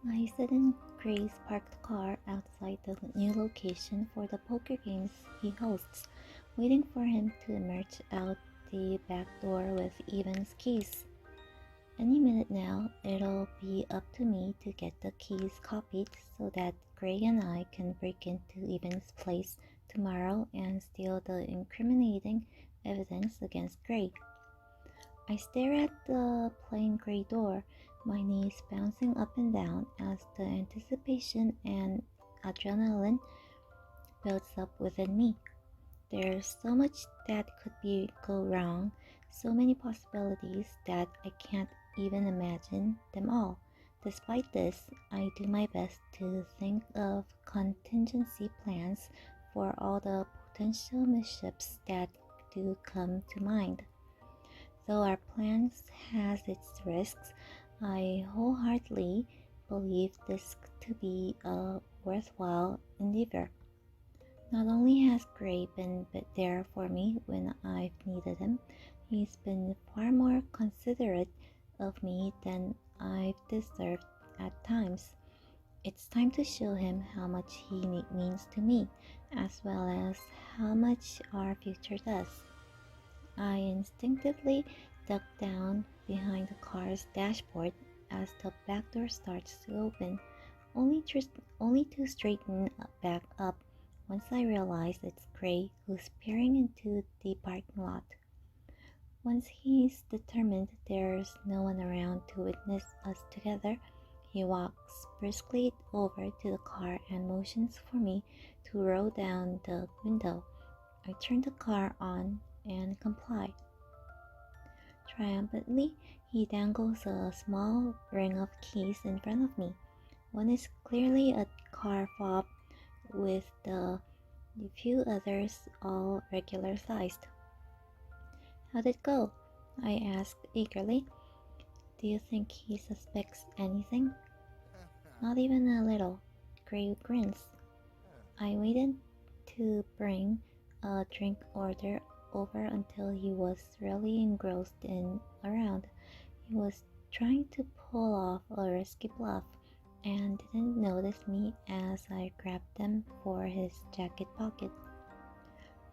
I sit in Gray's parked car outside the new location for the poker games he hosts, waiting for him to emerge out the back door with Evan's keys. Any minute now, it'll be up to me to get the keys copied so that Gray and I can break into Evan's place tomorrow and steal the incriminating evidence against Gray. I stare at the plain gray door, my knees bouncing up and down as the anticipation and adrenaline builds up within me. There's so much that could go wrong, so many possibilities that I can't even imagine them all. Despite this, I do my best to think of contingency plans for all the potential mischiefs that do come to mind. Though our plans has its risks, I wholeheartedly believe this to be a worthwhile endeavor. Not only has Gray been there for me when I've needed him, he's been far more considerate of me than I've deserved at times. It's time to show him how much he means to me, as well as how much our future does. I instinctively duck down behind the car's dashboard as the back door starts to open, only to straighten back up once I realize it's Gray who's peering into the parking lot. Once he's determined there's no one around to witness us together, he walks briskly over to the car and motions for me to roll down the window. I turn the car on and comply. Triumphantly, he dangles a small ring of keys in front of me. One is clearly a car fob with the few others all regular sized. How'd it go? I asked eagerly. Do you think he suspects anything? Not even a little. Gray grins. I waited to bring a drink order over until he was really engrossed in around. He was trying to pull off a risky bluff and didn't notice me as I grabbed them for his jacket pocket.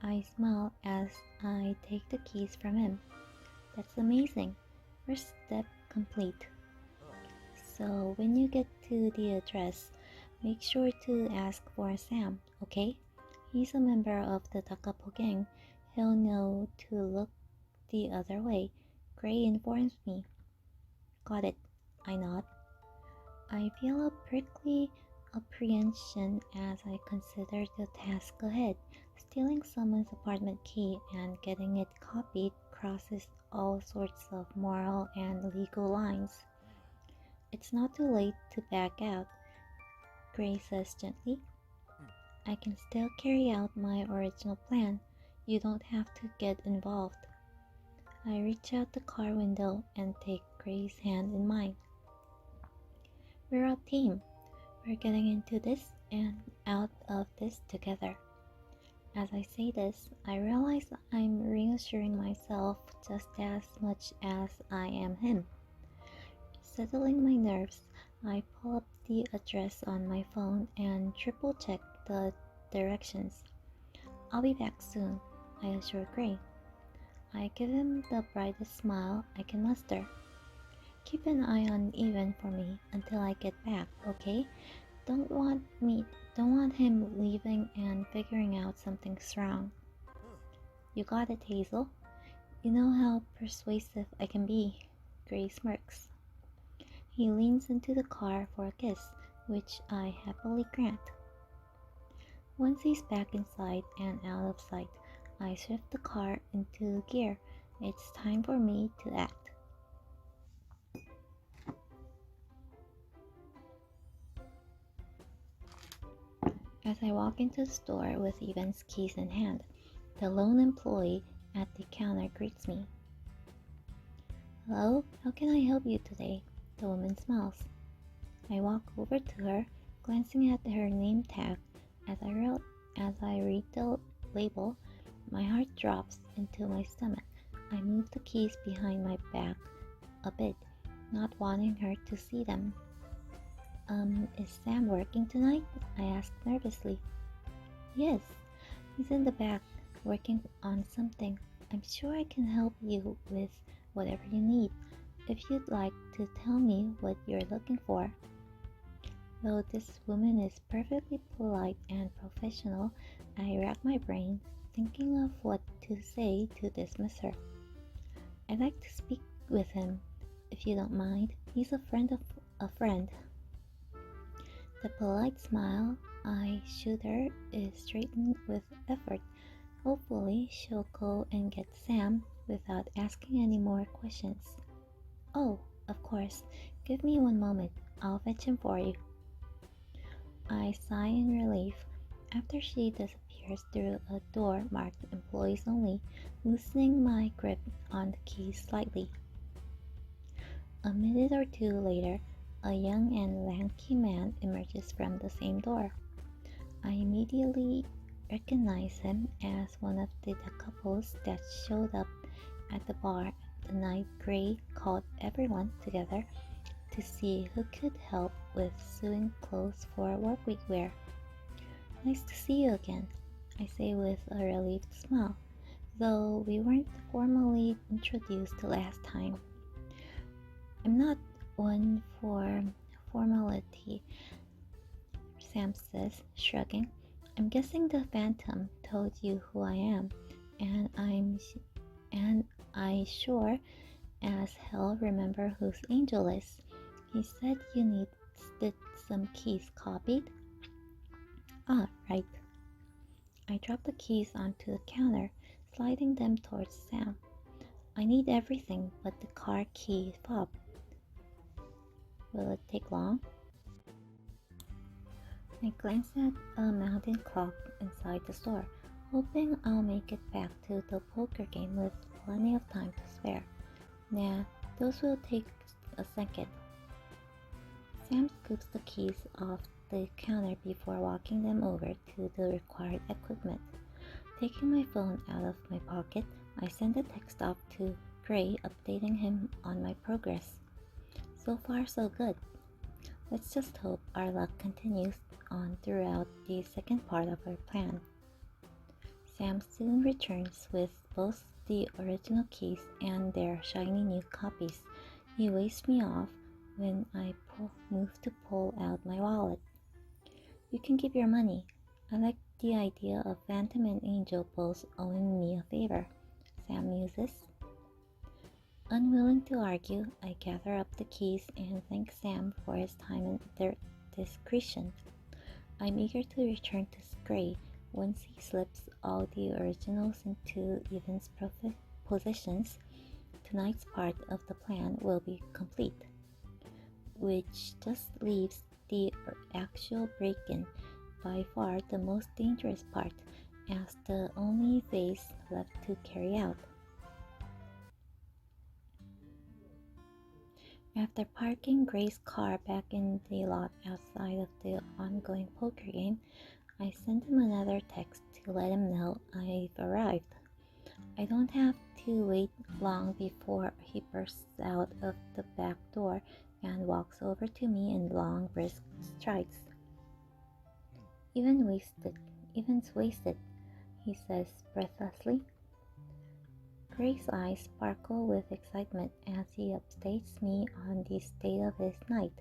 I smile as I take the keys from him. That's amazing. First step complete. So when you get to the address, make sure to ask for Sam, okay? He's a member of the Takapo gang. He'll know to look the other way. Gray informs me. Got it. I nod. I feel a prickly apprehension as I consider the task ahead. Stealing someone's apartment key and getting it copied crosses all sorts of moral and legal lines. It's not too late to back out, Gray says gently. I can still carry out my original plan. You don't have to get involved. I reach out the car window and take Gray's hand in mine. We're a team. We're getting into this and out of this together. As I say this, I realize I'm reassuring myself just as much as I am him. Settling my nerves, I pull up the address on my phone and triple check the directions. I'll be back soon, I assure Gray. I give him the brightest smile I can muster. Keep an eye on Evan for me until I get back, okay? Don't want him leaving and figuring out something's wrong. You got it, Hazel. You know how persuasive I can be. Gray smirks. He leans into the car for a kiss, which I happily grant. Once he's back inside and out of sight, I shift the car into gear. It's time for me to act. As I walk into the store with Evan's keys in hand, the lone employee at the counter greets me. Hello, how can I help you today? The woman smiles. I walk over to her, glancing at her name tag. As I read the label, my heart drops into my stomach. I move the keys behind my back a bit, not wanting her to see them. Is Sam working tonight? I asked nervously. Yes, he's in the back, working on something. I'm sure I can help you with whatever you need. If you'd like to tell me what you're looking for. Though this woman is perfectly polite and professional, I rack my brain thinking of what to say to dismiss her. I'd like to speak with him, if you don't mind. He's a friend of a friend. The polite smile I shoot her is straightened with effort. Hopefully, she'll go and get Sam without asking any more questions. Oh, of course. Give me one moment. I'll fetch him for you. I sigh in relief after she disappears through a door marked Employees Only, loosening my grip on the keys slightly. A minute or two later, a young and lanky man emerges from the same door. I immediately recognize him as one of the couples that showed up at the bar the night Gray called everyone together to see who could help with sewing clothes for workweek wear. Nice to see you again, I say with a relieved smile, though we weren't formally introduced last time. I'm not one for formality, Sam says, shrugging. I'm guessing the Phantom told you who I am, and I sure as hell remember whose Angel is. He said you needed some keys copied. Ah, right. I drop the keys onto the counter, sliding them towards Sam. I need everything but the car key fob. Will it take long? I glance at a mountain clock inside the store, hoping I'll make it back to the poker game with plenty of time to spare. Nah, those will take a second. Sam scoops the keys off the counter before walking them over to the required equipment. Taking my phone out of my pocket, I send a text off to Gray updating him on my progress. So far so good. Let's just hope our luck continues on throughout the second part of our plan. Sam soon returns with both the original keys and their shiny new copies. He waves me off when I move to pull out my wallet. You can keep your money. I like the idea of Phantom and Angel both owing me a favor, Sam muses. Unwilling to argue, I gather up the keys and thank Sam for his time and their discretion. I'm eager to return to Gray once he slips all the originals into Evan's positions. Tonight's part of the plan will be complete, which just leaves the actual break-in, by far the most dangerous part, as the only phase left to carry out. After parking Gray's car back in the lot outside of the ongoing poker game, I send him another text to let him know I've arrived. I don't have to wait long before he bursts out of the back door and walks over to me in long, brisk strides. Even's wasted, he says breathlessly. Gray's eyes sparkle with excitement as he updates me on the state of his night.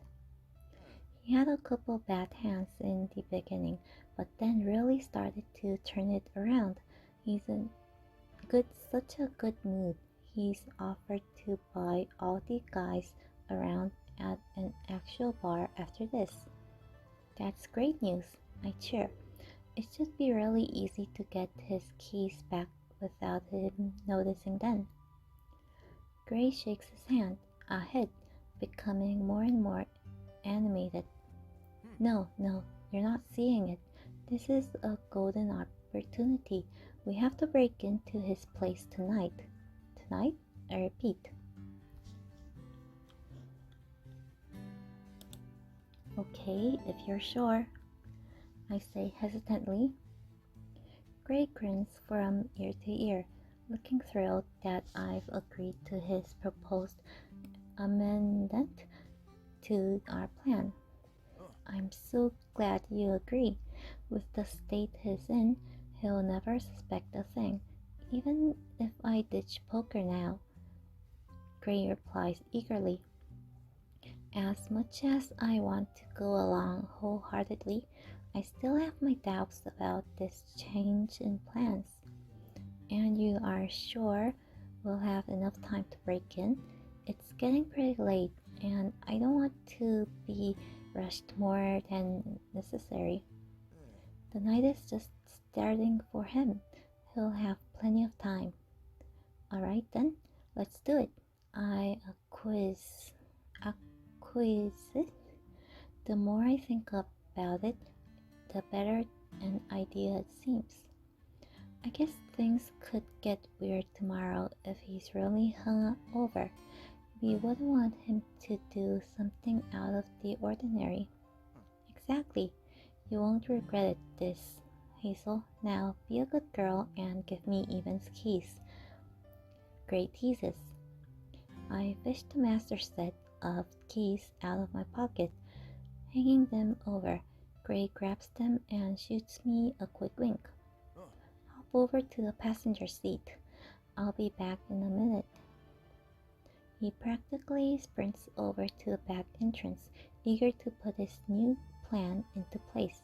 He had a couple bad hands in the beginning, but then really started to turn it around. He's in such a good mood. He's offered to buy all the guys around at an actual bar after this. That's great news, I cheer. It should be really easy to get his keys back without him noticing then. Gray shakes his hand, ahead, becoming more and more animated. No, you're not seeing it. This is a golden opportunity. We have to break into his place tonight. Tonight? I repeat. Okay, if you're sure, I say hesitantly. Gray grins from ear to ear, looking thrilled that I've agreed to his proposed amendment to our plan. I'm so glad you agree. With the state he's in, he'll never suspect a thing, even if I ditch poker now. Gray replies eagerly. As much as I want to go along wholeheartedly, I still have my doubts about this change in plans. And you are sure we'll have enough time to break in? It's getting pretty late, and I don't want to be rushed more than necessary. The night is just starting for him. He'll have plenty of time. Alright then, let's do it. I acquiesce. The more I think about it, the better an idea it seems. I guess things could get weird tomorrow if he's really hung over. We wouldn't want him to do something out of the ordinary. Exactly. You won't regret this, Hazel. Now be a good girl and give me Evan's keys. Gray teases. I fish the master set of keys out of my pocket, hanging them over. Gray grabs them and shoots me a quick wink. Hop over to the passenger seat. I'll be back in a minute. He practically sprints over to the back entrance, eager to put his new plan into place.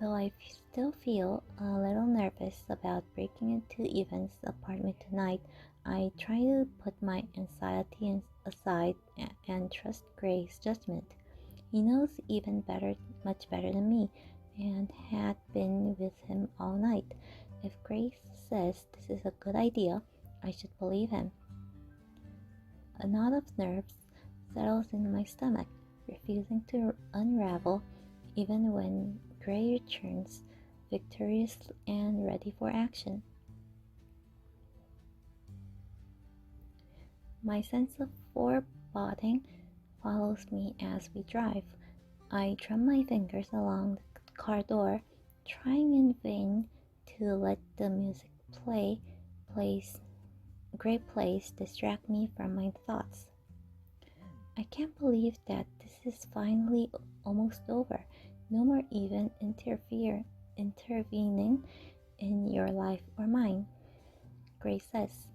Though I still feel a little nervous about breaking into Evan's apartment tonight, I try to put my anxiety aside and trust Gray's judgment. He knows Evan much better than me, and had been with him all night. If Gray says this is a good idea, I should believe him. A knot of nerves settles in my stomach, refusing to unravel even when Gray returns, victorious and ready for action. My sense of foreboding follows me as we drive. I drum my fingers along the car door, trying in vain to let the music Gray plays distract me from my thoughts. I can't believe that this is finally almost over. No more even intervening in your life or mine, Gray says.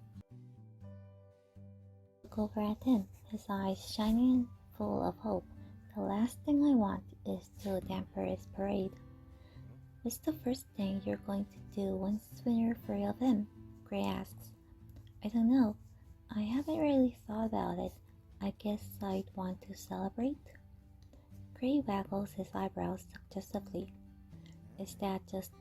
Look over at him, his eyes shining and full of hope. The last thing I want is to damper his parade. What's the first thing you're going to do once we're free of him? Gray asks. I don't know. I haven't really thought about it. I guess I'd want to celebrate. Gray waggles his eyebrows suggestively. Is that just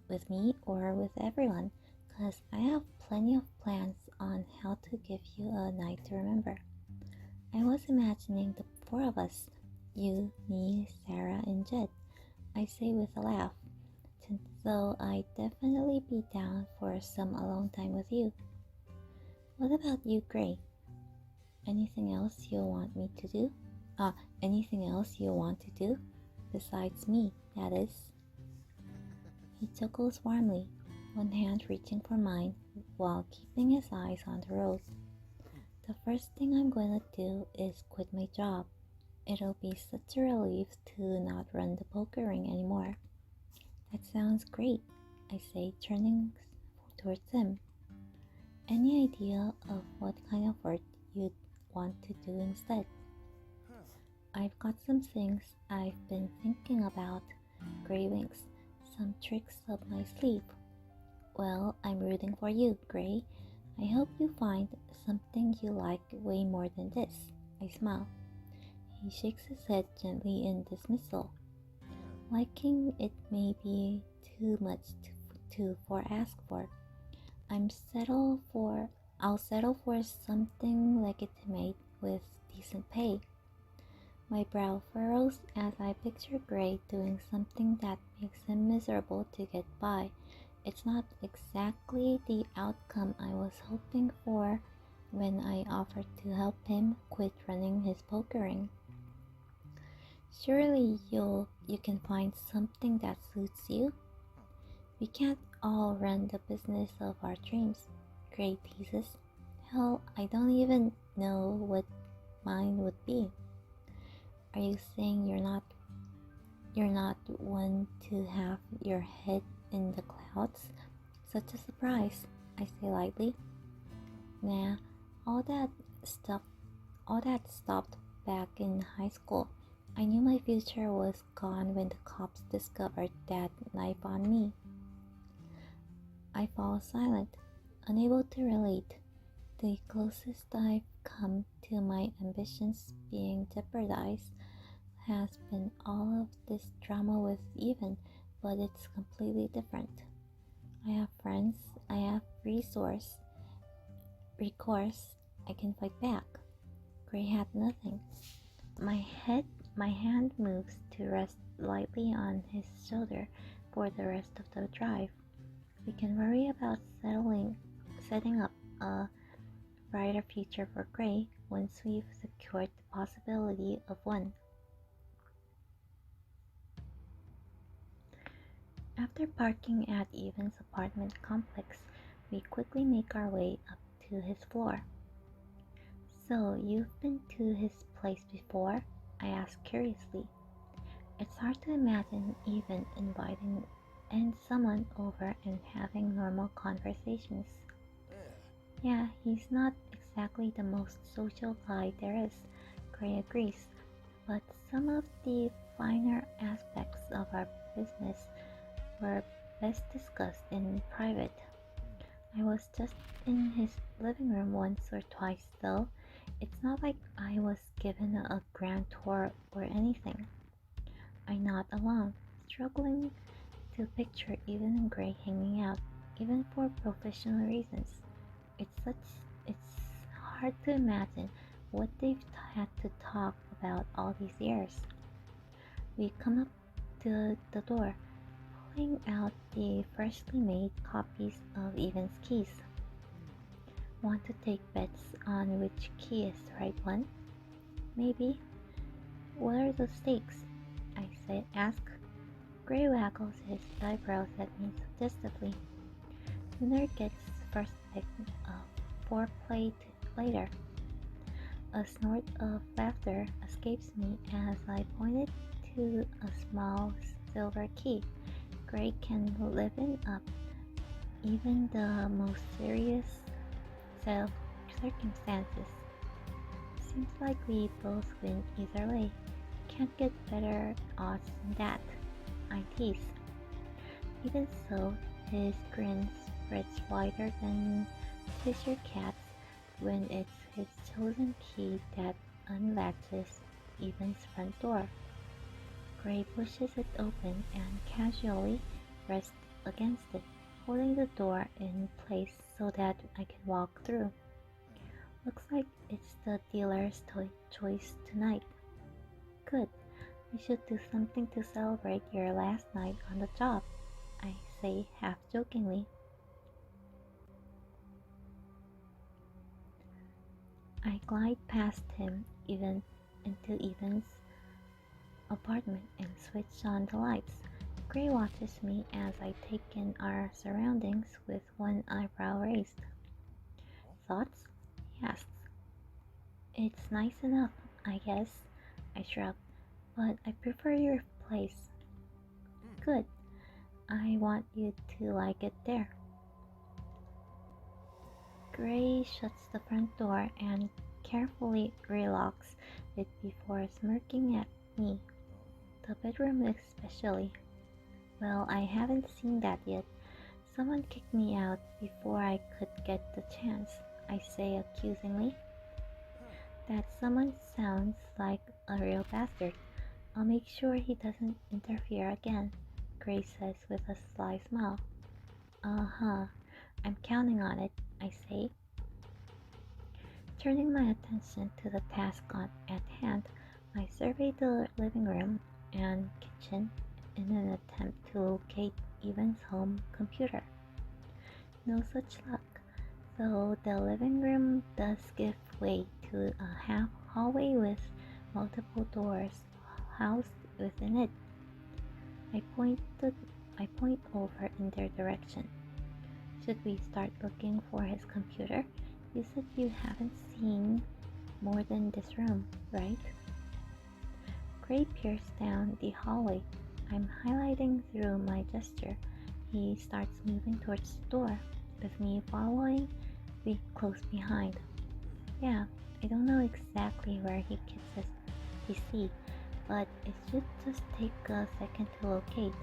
with me or with everyone? 'Cause I have plenty of plans on how to give you a night to remember. I was imagining the four of us, you, me, Sarah, and Jed. I say with a laugh, though I'd definitely be down for some alone time with you. What about you, Gray? Anything else you want me to do? Anything else you want to do? Besides me, that is. He chuckles warmly, one hand reaching for mine while keeping his eyes on the road. The first thing I'm going to do is quit my job. It'll be such a relief to not run the poker ring anymore. That sounds great, I say, turning towards him. Any idea of what kind of work you'd want to do instead? I've got some things I've been thinking about, Gray winks, some tricks up my sleeve. Well, I'm rooting for you, Gray. I hope you find something you like way more than this. I smile. He shakes his head gently in dismissal. Liking it may be too much to ask for. I'll settle for something legitimate with decent pay. My brow furrows as I picture Gray doing something that makes him miserable to get by. It's not exactly the outcome I was hoping for when I offered to help him quit running his poker ring. Surely you can find something that suits you? We can't all run the business of our dreams, Gray teases. Hell, I don't even know what mine would be. Are you saying you're not You're not one to have your head in the clouds. Such a surprise, I say lightly. Nah, all that stuff all that stopped back in high school. I knew my future was gone when the cops discovered that knife on me. I fall silent, unable to relate. The closest I've come to my ambitions being jeopardized has been all of this drama with Even, but it's completely different. I have friends, I have recourse, I can fight back. Gray had nothing. My head, my hand moves to rest lightly on his shoulder for the rest of the drive. We can worry about setting up a brighter future for Gray once we've secured the possibility of one. After parking at Evan's apartment complex, we quickly make our way up to his floor. So, you've been to his place before? I ask curiously. It's hard to imagine Evan inviting someone over and having normal conversations. Yeah, he's not exactly the most social guy there is, Gray agrees, but some of the finer aspects of our business were best discussed in private. I was just in his living room once or twice though. It's not like I was given a grand tour or anything. I nod along, struggling to picture Even and Gray hanging out, even for professional reasons. It's hard to imagine what they've had to talk about all these years. We come up to the door, pulling out the freshly made copies of Evan's keys. Want to take bets on which key is the right one? Maybe. What are the stakes? Ask. Gray waggles his eyebrows at me suggestively. Winner gets first pick of foreplay later. A snort of laughter escapes me as I pointed to a small silver key. Gray can liven up even the most serious circumstances. Seems like we both win either way. Can't get better odds than that, I tease. Even so, his grin spreads wider than Cheshire Cat's when it's his chosen key that unlatches Evan's front door. Gray pushes it open and casually rests against it, holding the door in place so that I can walk through. Looks like it's the dealer's choice tonight. Good. We should do something to celebrate your last night on the job, I say half jokingly. I glide past him into Evan's apartment and switch on the lights. Gray watches me as I take in our surroundings with one eyebrow raised. Thoughts? He asks. It's nice enough, I guess. I shrug, but I prefer your place. Good. I want you to like it there. Gray shuts the front door and carefully relocks it before smirking at me. The bedroom especially. Well, I haven't seen that yet. Someone kicked me out before I could get the chance, I say accusingly. That someone sounds like a real bastard. I'll make sure he doesn't interfere again, Gray says with a sly smile. Uh-huh, I'm counting on it, I say. Turning my attention to the task at hand, I survey the living room and kitchen in an attempt to locate Evan's home computer. No such luck, though the living room does give way to a half hallway with multiple doors housed within it. I point over in their direction. Should we start looking for his computer? You said you haven't seen more than this room, right? Gray peers down the hallway, I'm highlighting through my gesture. He starts moving towards the door, with me following close behind. Yeah, I don't know exactly where he keeps his PC, but it should just take a second to locate.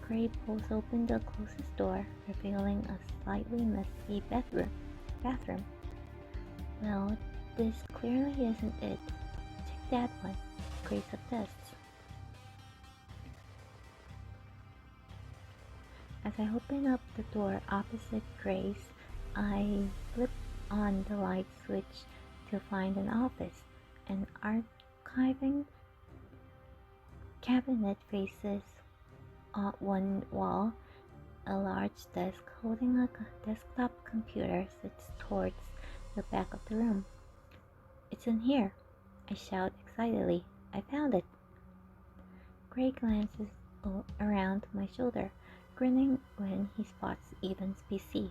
Gray pulls open the closest door, revealing a slightly messy bathroom. Well, this clearly isn't it. Check that one. Gray suggests. As I open up the door opposite Gray's, I flip on the light switch to find an office. An archiving cabinet faces one wall. A large desk holding a desktop computer sits towards the back of the room. It's in here, I shout excitedly. I found it. Gray glances around my shoulder, grinning when he spots Evan's PC.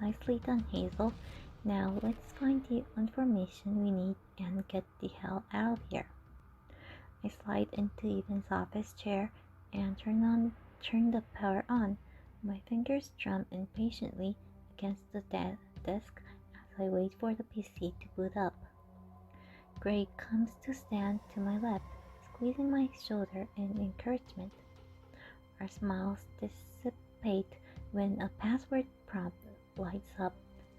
Nicely done, Hazel. Now let's find the information we need and get the hell out of here. I slide into Evan's office chair and turn the power on. My fingers drum impatiently against the desk as I wait for the PC to boot up. Gray comes to stand to my left, squeezing my shoulder in encouragement. Our smiles dissipate when a password prompt lights up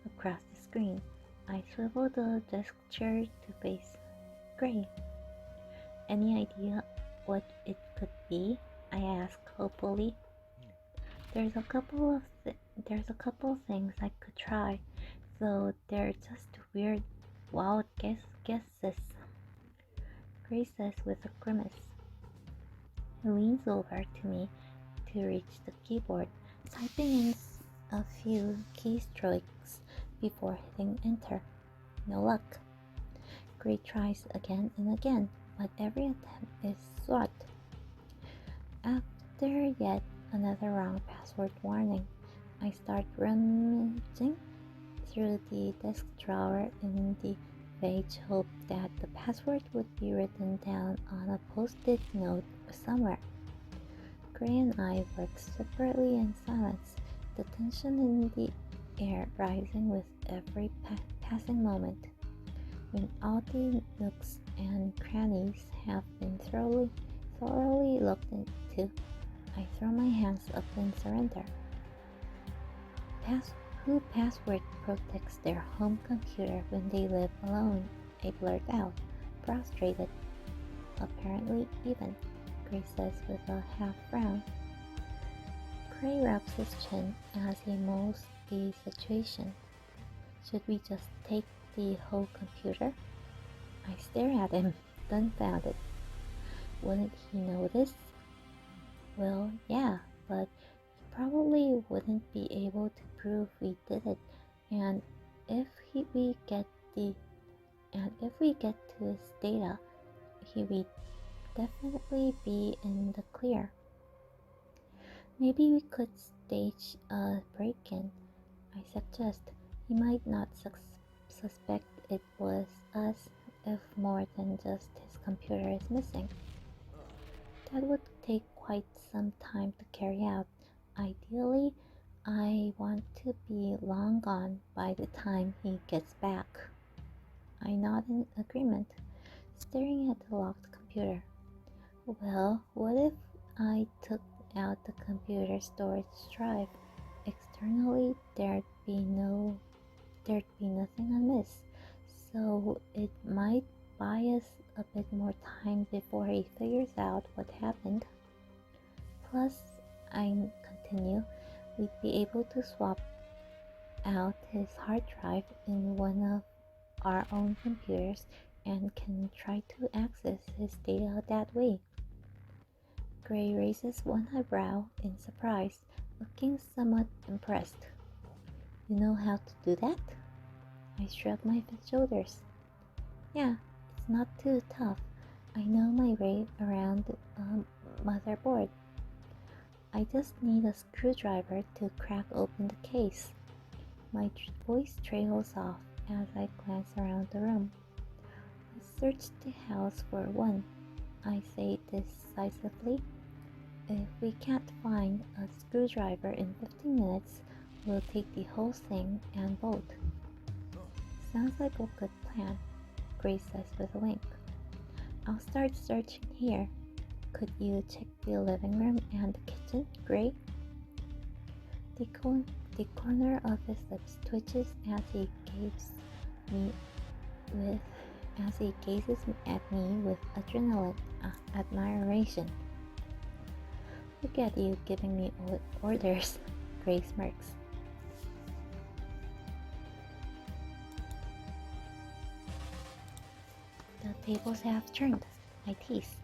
across the screen. I swivel the desk chair to face Gray. Any idea what it could be? I ask hopefully. There's a couple things I could try, though they're just weird, wild guesses. Gray says with a grimace. He leans over to me to reach the keyboard, typing in a few keystrokes before hitting enter. No luck. Gray tries again and again, but every attempt is swamped. After yet another wrong password warning, I start rummaging through the desk drawer in the vague hope that the password would be written down on a post-it note somewhere. Gray and I work separately in silence, the tension in the air rising with every passing moment. When all the nooks and crannies have been thoroughly looked into, I throw my hands up in surrender. Who password protects their home computer when they live alone? I blurt out, frustrated. Apparently even, Gray says with a half frown. Gray rubs his chin as he mulls the situation. Should we just take the whole computer? I stare at him, dumbfounded. Wouldn't he notice? Well, yeah, but he probably wouldn't be able to prove we did it, and if we get to his data, he would definitely be in the clear. Maybe we could stage a break-in, I suggest. He might not suspect it was us if more than just his computer is missing. That would take quite some time to carry out. Ideally, I want to be long gone by the time he gets back. I nod in agreement, staring at the locked computer. Well, what if I took out the computer storage drive? Externally, there'd be nothing amiss, so it might buy us a bit more time before he figures out what happened. Plus, I continue, we'd be able to swap out his hard drive in one of our own computers and can try to access his data that way. Gray raises one eyebrow in surprise, looking somewhat impressed. You know how to do that? I shrug my shoulders. Yeah, it's not too tough. I know my way around the motherboard. I just need a screwdriver to crack open the case. My voice trails off as I glance around the room. I search the house for one, I say decisively. If we can't find a screwdriver in 15 minutes, we'll take the whole thing and bolt. Sounds like a good plan, Grace says with a wink. I'll start searching here. Could you check the living room and the kitchen, Gray? The corner of his lips twitches as he me with he gazes at me with adrenaline admiration. Look at you giving me orders, Gray smirks. The tables have turned, I tease.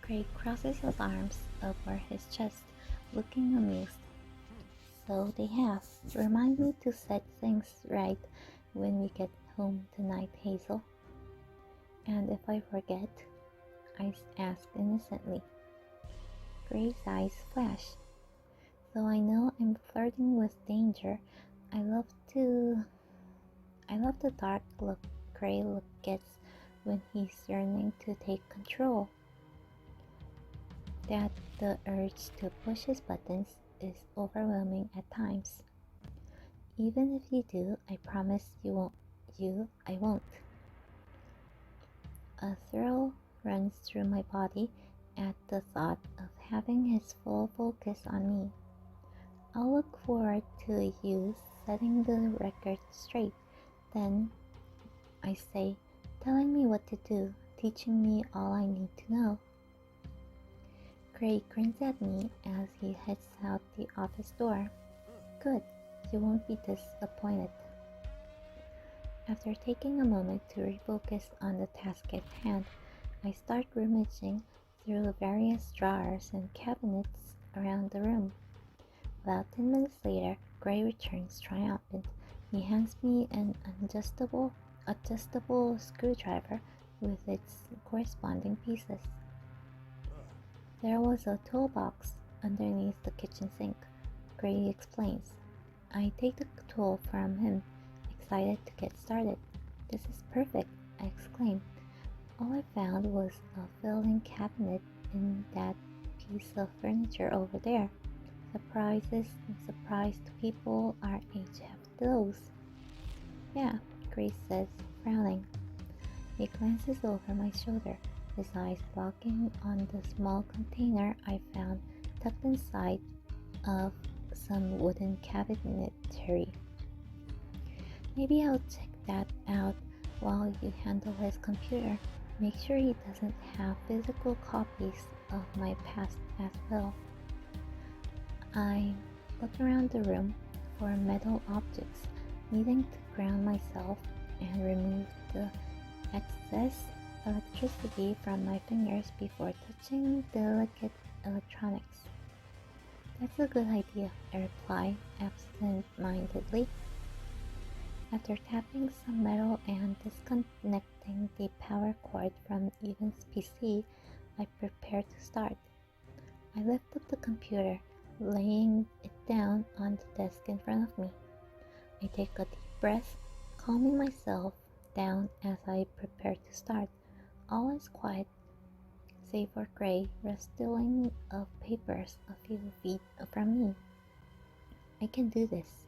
Gray crosses his arms over his chest, looking amused. So they have. Remind me to set things right when we get home tonight, Hazel. And if I forget? I ask innocently. Gray's eyes flash. Though I know I'm flirting with danger, I love the dark look Gray gets when he's yearning to take control. That the urge to push his buttons is overwhelming at times. Even if you do, I promise I won't. A thrill runs through my body at the thought of having his full focus on me. I'll look forward to you setting the record straight, then, I say, telling me what to do, teaching me all I need to know. Gray grins at me as he heads out the office door. Good, you won't be disappointed. After taking a moment to refocus on the task at hand, I start rummaging through various drawers and cabinets around the room. About 10 minutes later, Gray returns triumphant. He hands me an adjustable screwdriver with its corresponding pieces. There was a toolbox underneath the kitchen sink, Gray explains. I take the tool from him, excited to get started. This is perfect, I exclaim. All I found was a filing cabinet in that piece of furniture over there. Surprised people our age have those. Yeah, Grace says, frowning. He glances over my shoulder, his eyes locking on the small container I found tucked inside of some wooden cabinetry. Maybe I'll check that out while you handle his computer. Make sure he doesn't have physical copies of my past as well. I look around the room for metal objects, needing to ground myself and remove the excess electricity from my fingers before touching delicate electronics. That's a good idea, I reply absent-mindedly. After tapping some metal and disconnecting the power cord from Evan's PC, I prepare to start. I lift up the computer, laying it down on the desk in front of me. I take a deep breath, calming myself down as I prepare to start. All is quiet, save for Gray rustling of papers a few feet from me. I can do this.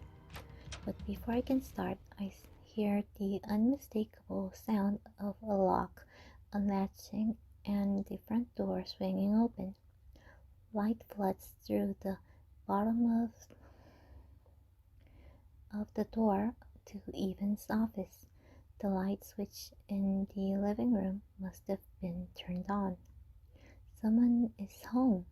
But before I can start, I hear the unmistakable sound of a lock unlatching and the front door swinging open. Light floods through the bottom of the door to Evan's office. The light switch in the living room must have been turned on. Someone is home,